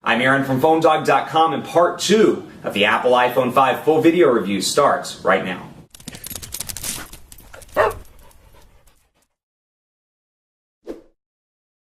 I'm Aaron from PhoneDog.com, and part 2 of the Apple iPhone 5 full video review starts right now.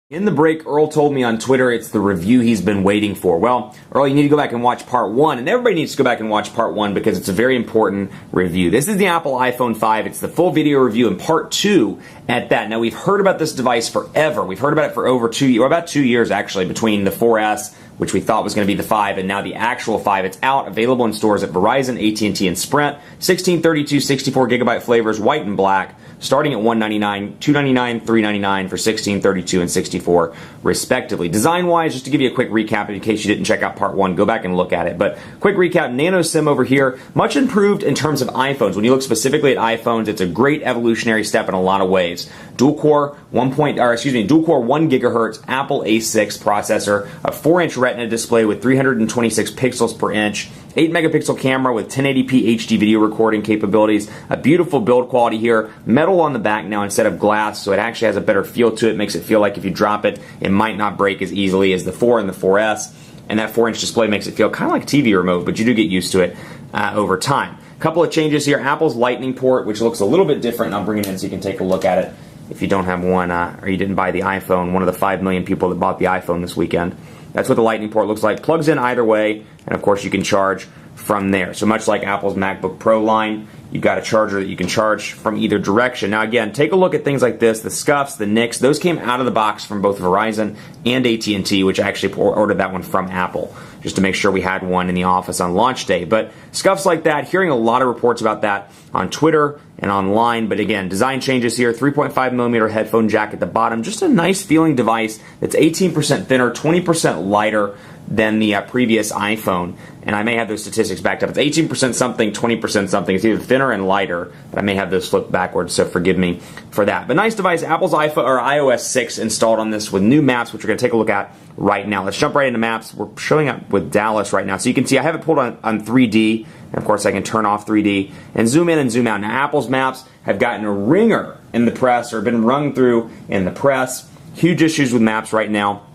In the break, Earl told me on Twitter it's the review he's been waiting for. Well, Earl, you need to go back and watch part 1, and everybody needs to go back and watch part 1 because it's a very important review. This is the Apple iPhone 5. It's the full video review in part 2 at that. Now, we've heard about this device forever. We've heard about it for over 2 years, or about 2 years actually, between the 4S, which we thought was going to be the 5, and now the actual 5. It's out, available in stores at Verizon, AT&T, and Sprint. 16, 32, 64 gigabyte flavors, white and black, starting at $199, $299, $399 for 16, 32, and 64, respectively. Design-wise, just to give you a quick recap, in case you didn't check out part 1, go back and look at it. But quick recap, Nano SIM over here, much improved in terms of iPhones. When you look specifically at iPhones, it's a great evolutionary step in a lot of ways. Dual-core 1 gigahertz Apple A6 processor, a 4-inch Retina display with 326 pixels per inch, 8 megapixel camera with 1080p HD video recording capabilities, a beautiful build quality here, metal on the back now instead of glass, so it actually has a better feel to it, makes it feel like if you drop it, it might not break as easily as the 4 and the 4S, and that 4-inch display makes it feel kind of like a TV remote, but you do get used to it over time. A couple of changes here, Apple's Lightning port, which looks a little bit different, and I'll bring it in so you can take a look at it if you don't have one, or you didn't buy the iPhone, one of the 5 million people that bought the iPhone this weekend. That's what the Lightning port looks like. Plugs in either way, and of course you can charge from there. So much like Apple's MacBook Pro line, you've got a charger that you can charge from either direction. Now again, take a look at things like this, the scuffs, the nicks, those came out of the box from both Verizon and AT&T, which I actually ordered that one from Apple, just to make sure we had one in the office on launch day. But scuffs like that, hearing a lot of reports about that on Twitter and online, but again, design changes here, 3.5mm headphone jack at the bottom, just a nice feeling device that's 18% thinner, 20% lighter than the previous iPhone, and I may have those statistics backed up. It's 18% something, 20% something. It's either thinner and lighter, but I may have those flipped backwards, so forgive me for that. But nice device. Apple's iPhone or iOS 6 installed on this with new maps, which we're going to take a look at right now. Let's jump right into maps. We're showing up with Dallas right now, so you can see I have it pulled on 3D, and of course I can turn off 3D and zoom in and zoom out. Now Apple's maps have gotten a ringer in the press, or been rung through in the press. Huge issues with maps right now.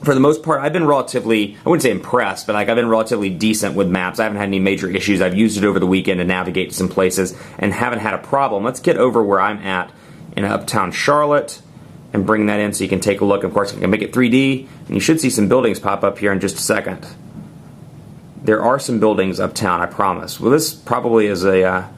For the most part, I've been relatively, I wouldn't say impressed, but I've been relatively decent with maps. I haven't had any major issues. I've used it over the weekend to navigate to some places and haven't had a problem. Let's get over where I'm at in Uptown Charlotte and bring that in so you can take a look. Of course, I can make it 3D, and you should see some buildings pop up here in just a second. There are some buildings uptown, I promise. Well, this probably is a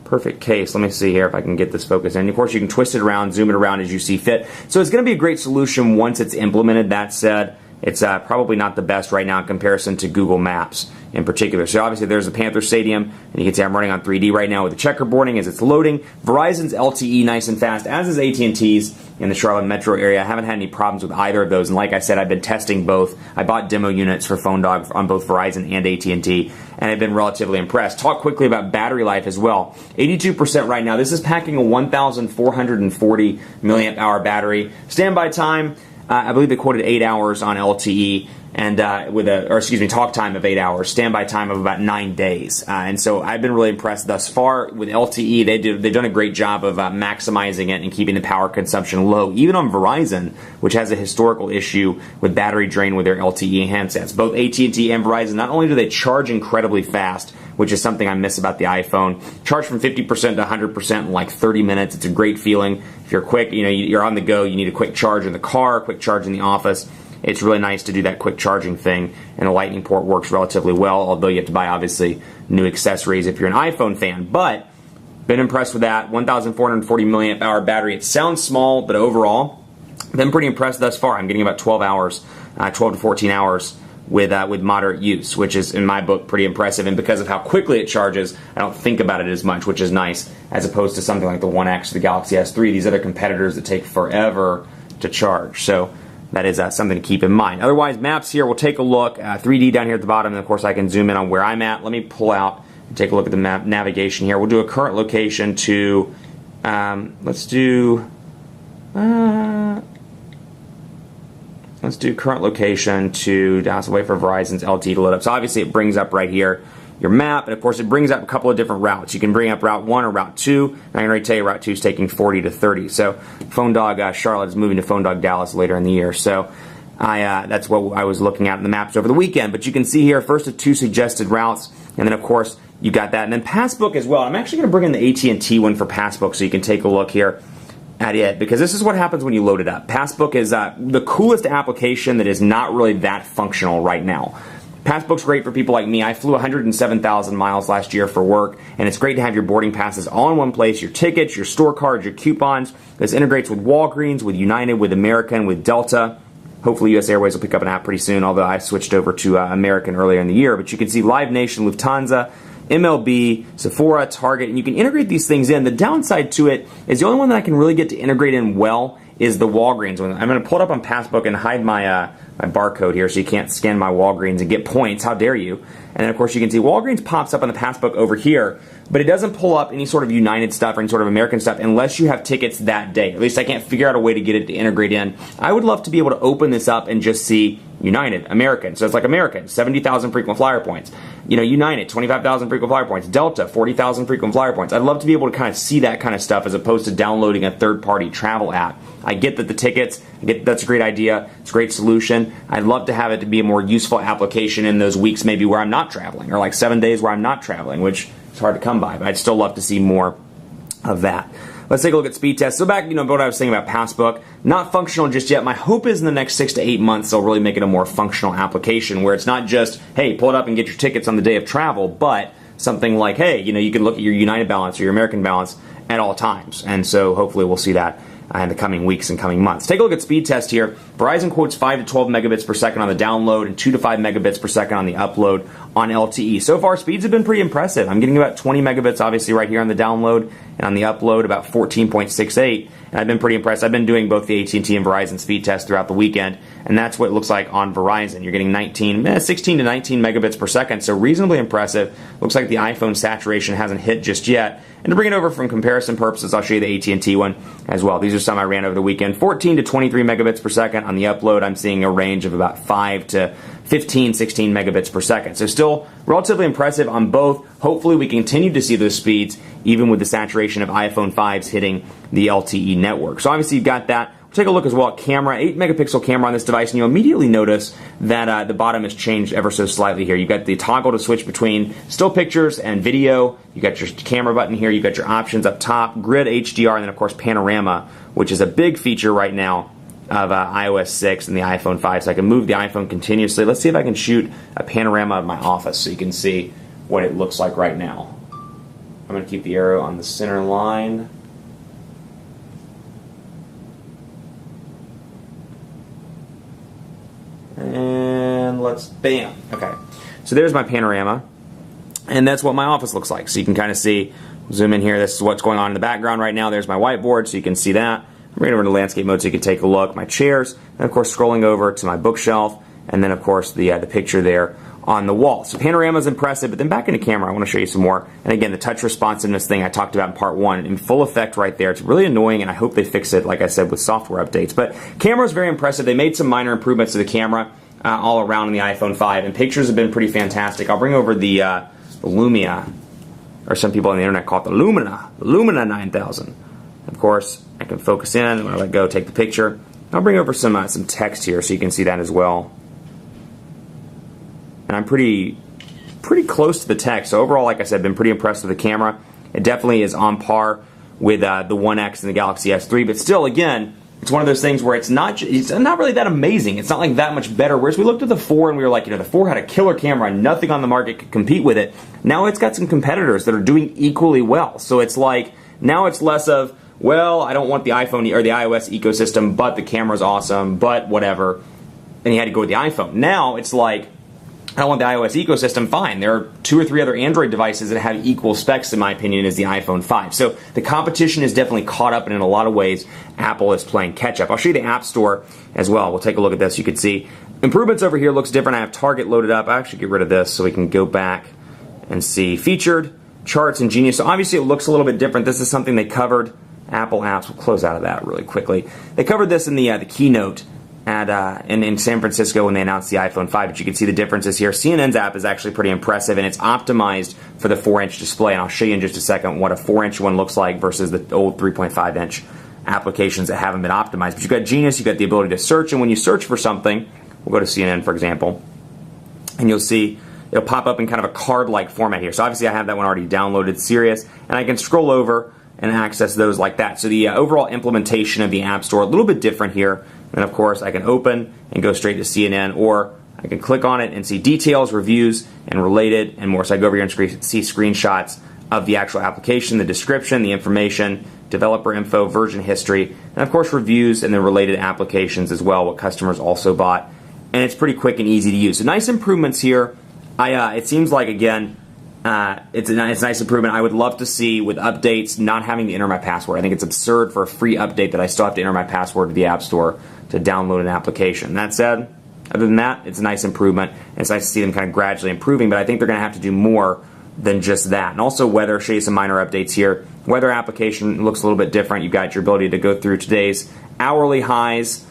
perfect case. Let me see here if I can get this focus in. Of course, you can twist it around, zoom it around as you see fit. So it's going to be a great solution once it's implemented. That said, it's probably not the best right now in comparison to Google Maps in particular. So obviously there's the Panther Stadium, and you can see I'm running on 3D right now with the checkerboarding as it's loading. Verizon's LTE nice and fast, as is AT&T's in the Charlotte metro area. I haven't had any problems with either of those, and like I said, I've been testing both. I bought demo units for PhoneDog on both Verizon and AT&T, and I've been relatively impressed. Talk quickly about battery life as well. 82% right now. This is packing a 1,440 milliamp hour battery. Standby time, I believe they quoted 8 hours on LTE, and talk time of 8 hours, standby time of about 9 days. And so I've been really impressed thus far with LTE. They've done a great job of maximizing it and keeping the power consumption low. Even on Verizon, which has a historical issue with battery drain with their LTE handsets. Both AT&T and Verizon, not only do they charge incredibly fast, which is something I miss about the iPhone, charge from 50% to 100% in like 30 minutes. It's a great feeling. If you're quick, you're on the go, you need a quick charge in the car, a quick charge in the office. It's really nice to do that quick charging thing, and the Lightning port works relatively well, although you have to buy, obviously, new accessories if you're an iPhone fan. But, been impressed with that. 1,440 milliamp hour battery. It sounds small, but overall, been pretty impressed thus far. I'm getting about 12 hours, 12 to 14 hours with moderate use, which is, in my book, pretty impressive. And because of how quickly it charges, I don't think about it as much, which is nice, as opposed to something like the One X, the Galaxy S3, these other competitors that take forever to charge. So that is something to keep in mind. Otherwise, maps here, we'll take a look. 3D down here at the bottom, and of course I can zoom in on where I'm at. Let me pull out and take a look at the map navigation here. We'll do a current location to, let's do current location to Dallas, away for Verizon's LTE to load up. So obviously it brings up right here your map, and of course it brings up a couple of different routes. You can bring up Route 1 or Route 2, and I can already tell you Route 2 is taking 40 to 30. So PhoneDog Charlotte is moving to PhoneDog Dallas later in the year. So That's what I was looking at in the maps over the weekend. But you can see here, first of 2 suggested routes, and then of course you got that. And then Passbook as well. I'm actually going to bring in the AT&T one for Passbook so you can take a look here at it, because this is what happens when you load it up. Passbook is the coolest application that is not really that functional right now. Passbook's great for people like me. I flew 107,000 miles last year for work, and it's great to have your boarding passes all in one place, your tickets, your store cards, your coupons. This integrates with Walgreens, with United, with American, with Delta. Hopefully US Airways will pick up an app pretty soon, although I switched over to American earlier in the year. But you can see Live Nation, Lufthansa, MLB, Sephora, Target, and you can integrate these things in. The downside to it is the only one that I can really get to integrate in well is the Walgreens one. I'm going to pull it up on Passbook and hide my my barcode here so you can't scan my Walgreens and get points. How dare you? And then of course you can see Walgreens pops up on the Passbook over here, but it doesn't pull up any sort of United stuff or any sort of American stuff unless you have tickets that day. At least I can't figure out a way to get it to integrate in. I would love to be able to open this up and just see United, American. So it's like American, 70,000 frequent flyer points. You know, United, 25,000 frequent flyer points. Delta, 40,000 frequent flyer points. I'd love to be able to kind of see that kind of stuff as opposed to downloading a third-party travel app. I get that the tickets, that's a great idea. It's a great solution. I'd love to have it to be a more useful application in those weeks maybe where I'm not traveling, or like 7 days where I'm not traveling, which is hard to come by. But I'd still love to see more of that. Let's take a look at speed tests. So back, what I was saying about Passbook, not functional just yet. My hope is in the next 6 to 8 months they'll really make it a more functional application where it's not just, hey, pull it up and get your tickets on the day of travel, but something like, hey, you can look at your United balance or your American balance at all times. And so hopefully we'll see that in the coming weeks and coming months. Take a look at speed test here. Verizon quotes 5 to 12 megabits per second on the download and 2 to 5 megabits per second on the upload on LTE. So far, speeds have been pretty impressive. I'm getting about 20 megabits, obviously, right here on the download, and on the upload, about 14.68. And I've been pretty impressed. I've been doing both the AT&T and Verizon speed tests throughout the weekend, and that's what it looks like on Verizon. You're getting 16 to 19 megabits per second, so reasonably impressive. Looks like the iPhone saturation hasn't hit just yet. And to bring it over from comparison purposes, I'll show you the AT&T one as well. These are some I ran over the weekend. 14 to 23 megabits per second. On the upload, I'm seeing a range of about 5 to 15, 16 megabits per second. So still relatively impressive on both. Hopefully we continue to see those speeds even with the saturation of iPhone 5s hitting the LTE network. So obviously you've got that. We'll take a look as well at camera. 8 megapixel camera on this device, and you'll immediately notice that the bottom has changed ever so slightly here. You've got the toggle to switch between still pictures and video. You've got your camera button here. You've got your options up top, grid, HDR, and then of course panorama, which is a big feature right now of iOS 6 and the iPhone 5. So I can move the iPhone continuously. Let's see if I can shoot a panorama of my office so you can see what it looks like right now. I'm going to keep the arrow on the center line. And let's, bam. Okay, so there's my panorama, and that's what my office looks like. So you can kind of see, zoom in here, this is what's going on in the background right now. There's my whiteboard, so you can see that. Bring it over to landscape mode so you can take a look. My chairs, and of course scrolling over to my bookshelf, and then of course the picture there on the wall. So panorama is impressive, but then back into camera, I want to show you some more. And again, the touch responsiveness thing I talked about in part 1 in full effect right there. It's really annoying, and I hope they fix it, like I said, with software updates. But camera is very impressive. They made some minor improvements to the camera all around in the iPhone 5, and pictures have been pretty fantastic. I'll bring over the Lumia, or some people on the internet call it the Lumina 9000. Of course, I can focus in. When I let go, take the picture. I'll bring over some text here so you can see that as well. And I'm pretty close to the text. So overall, like I said, been pretty impressed with the camera. It definitely is on par with the One X and the Galaxy S3, but still, again, it's one of those things where it's not really that amazing. It's not like that much better. Whereas we looked at the 4 and we were like, the 4 had a killer camera and nothing on the market could compete with it. Now it's got some competitors that are doing equally well. So it's like, now it's less of, well, I don't want the iPhone or the iOS ecosystem, but the camera's awesome, but whatever. And you had to go with the iPhone. Now it's like, I don't want the iOS ecosystem, fine. There are 2 or 3 other Android devices that have equal specs, in my opinion, as the iPhone 5. So the competition is definitely caught up, and in a lot of ways, Apple is playing catch-up. I'll show you the App Store as well. We'll take a look at this. You can see improvements over here looks different. I have Target loaded up. I actually get rid of this so we can go back and see Featured, Charts, and Genius. So obviously it looks a little bit different. This is something they covered. Apple Apps, we'll close out of that really quickly. They covered this in the keynote in San Francisco when they announced the iPhone 5, but you can see the differences here. CNN's app is actually pretty impressive, and it's optimized for the 4-inch display, and I'll show you in just a second what a 4-inch one looks like versus the old 3.5-inch applications that haven't been optimized. But you've got Genius, you've got the ability to search, and when you search for something, we'll go to CNN, for example, and you'll see it'll pop up in kind of a card-like format here. So obviously I have that one already downloaded, Sirius, and I can scroll over and access those like that. So the overall implementation of the App Store, a little bit different here. And of course, I can open and go straight to CNN, or I can click on it and see details, reviews, and related, and more. So I go over here and see screenshots of the actual application, the description, the information, developer info, version history, and of course reviews and the related applications as well, what customers also bought. And it's pretty quick and easy to use. So nice improvements here. It seems like, again, it's a nice improvement. I would love to see, with updates, not having to enter my password. I think it's absurd for a free update that I still have to enter my password to the App Store to download an application. That said, other than that, it's a nice improvement. And it's nice to see them kind of gradually improving, but I think they're going to have to do more than just that. And also weather, show you some minor updates here. Weather application looks a little bit different. You've got your ability to go through today's hourly highs,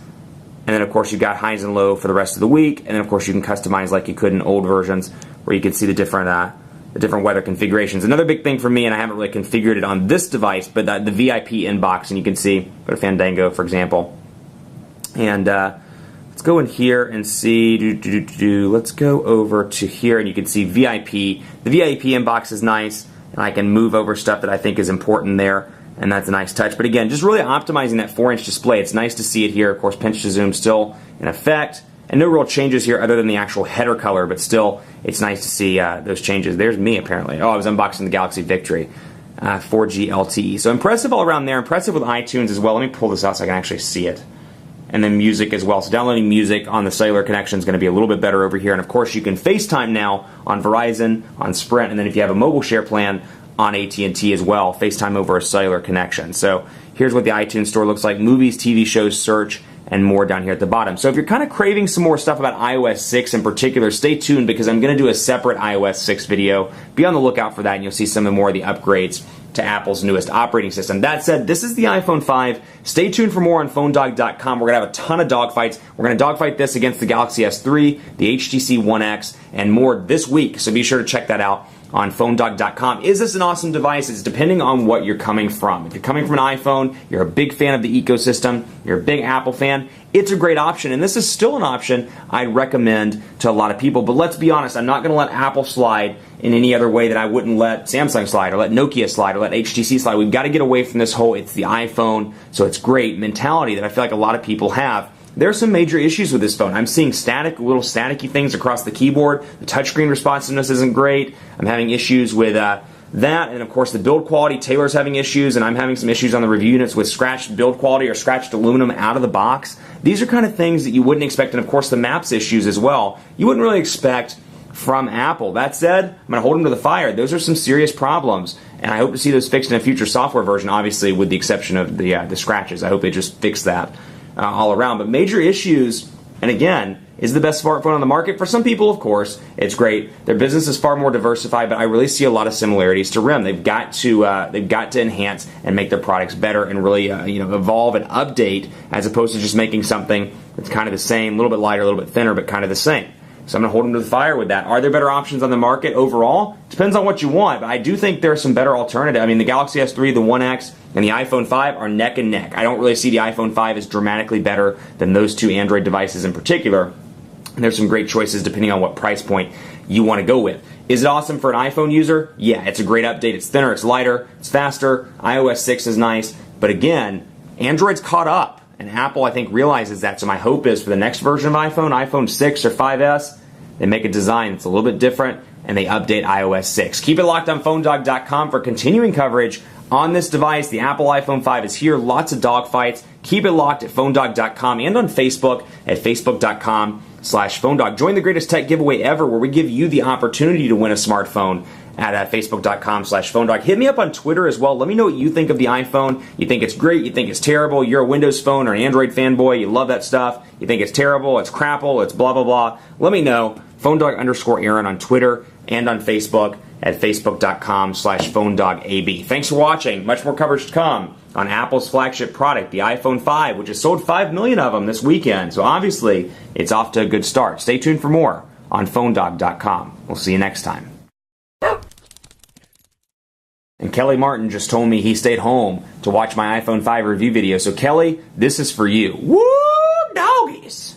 and then of course you've got highs and low for the rest of the week, and then of course you can customize like you could in old versions, where you can see the different weather configurations. Another big thing for me, and I haven't really configured it on this device, but the VIP inbox, and you can see, go to Fandango for example, and let's go in here and see, let's go over to here and you can see VIP. The VIP inbox is nice, and I can move over stuff that I think is important there, and that's a nice touch. But again, just really optimizing that 4-inch display. It's nice to see it here. Of course, pinch to zoom still in effect, and no real changes here other than the actual header color, but still, it's nice to see those changes. There's me apparently. Oh, I was unboxing the Galaxy Victory 4G LTE. So impressive all around there. Impressive with iTunes as well. Let me pull this out so I can actually see it. And then music as well. So downloading music on the cellular connection is going to be a little bit better over here. And of course, you can FaceTime now on Verizon, on Sprint, and then if you have a mobile share plan on AT&T as well, FaceTime over a cellular connection. So here's what the iTunes Store looks like. Movies, TV shows, search, and more down here at the bottom. So if you're kind of craving some more stuff about iOS 6 in particular, stay tuned because I'm going to do a separate iOS 6 video. Be on the lookout for that, and you'll see some more of the upgrades to Apple's newest operating system. That said, this is the iPhone 5. Stay tuned for more on PhoneDog.com. We're going to have a ton of dogfights. We're going to dogfight this against the Galaxy S3, the HTC One X, and more this week. So be sure to check that out on PhoneDog.com. Is this an awesome device? It's depending on what you're coming from. If you're coming from an iPhone, you're a big fan of the ecosystem, you're a big Apple fan, it's a great option, and this is still an option I'd recommend to a lot of people. But let's be honest, I'm not going to let Apple slide in any other way that I wouldn't let Samsung slide, or let Nokia slide, or let HTC slide. We've got to get away from this whole it's the iPhone, so it's great mentality that I feel like a lot of people have. There are some major issues with this phone. I'm seeing little staticky things across the keyboard. The touchscreen responsiveness isn't great. I'm having issues with that, and of course the build quality. Taylor's having issues, and I'm having some issues on the review units with scratched build quality or scratched aluminum out of the box. These are kind of things that you wouldn't expect, and of course the maps issues as well. You wouldn't really expect from Apple. That said, I'm going to hold them to the fire. Those are some serious problems, and I hope to see those fixed in a future software version, obviously with the exception of the scratches. I hope they just fix that all around. But major issues, and again, is the best smartphone on the market? For some people, of course, it's great. Their business is far more diversified, but I really see a lot of similarities to RIM. They've got to enhance and make their products better and really evolve and update, as opposed to just making something that's kind of the same, a little bit lighter, a little bit thinner, but kind of the same. So I'm going to hold them to the fire with that. Are there better options on the market overall? Depends on what you want, but I do think there are some better alternatives. I mean, the Galaxy S3, the One X, and the iPhone 5 are neck and neck. I don't really see the iPhone 5 as dramatically better than those two Android devices in particular. And there's some great choices depending on what price point you want to go with. Is it awesome for an iPhone user? Yeah, it's a great update. It's thinner, it's lighter, it's faster. iOS 6 is nice. But again, Android's caught up. And Apple, I think, realizes that. So my hope is for the next version of iPhone, iPhone 6 or 5S, they make a design that's a little bit different, and they update iOS 6. Keep it locked on PhoneDog.com for continuing coverage on this device. The Apple iPhone 5 is here. Lots of dogfights. Keep it locked at PhoneDog.com and on Facebook at Facebook.com/PhoneDog. Join the greatest tech giveaway ever, where we give you the opportunity to win a smartphone at Facebook.com/PhoneDog. Hit me up on Twitter as well. Let me know what you think of the iPhone. You think it's great? You think it's terrible? You're a Windows phone or an Android fanboy. You love that stuff. You think it's terrible? It's crapple? It's blah, blah, blah. Let me know. PhoneDog_Aaron on Twitter and on Facebook at Facebook.com/PhoneDogAB. Thanks for watching. Much more coverage to come on Apple's flagship product, the iPhone 5, which has sold 5 million of them this weekend. So obviously, it's off to a good start. Stay tuned for more on PhoneDog.com. We'll see you next time. And Kelly Martin just told me he stayed home to watch my iPhone 5 review video. So Kelly, this is for you. Woo, doggies!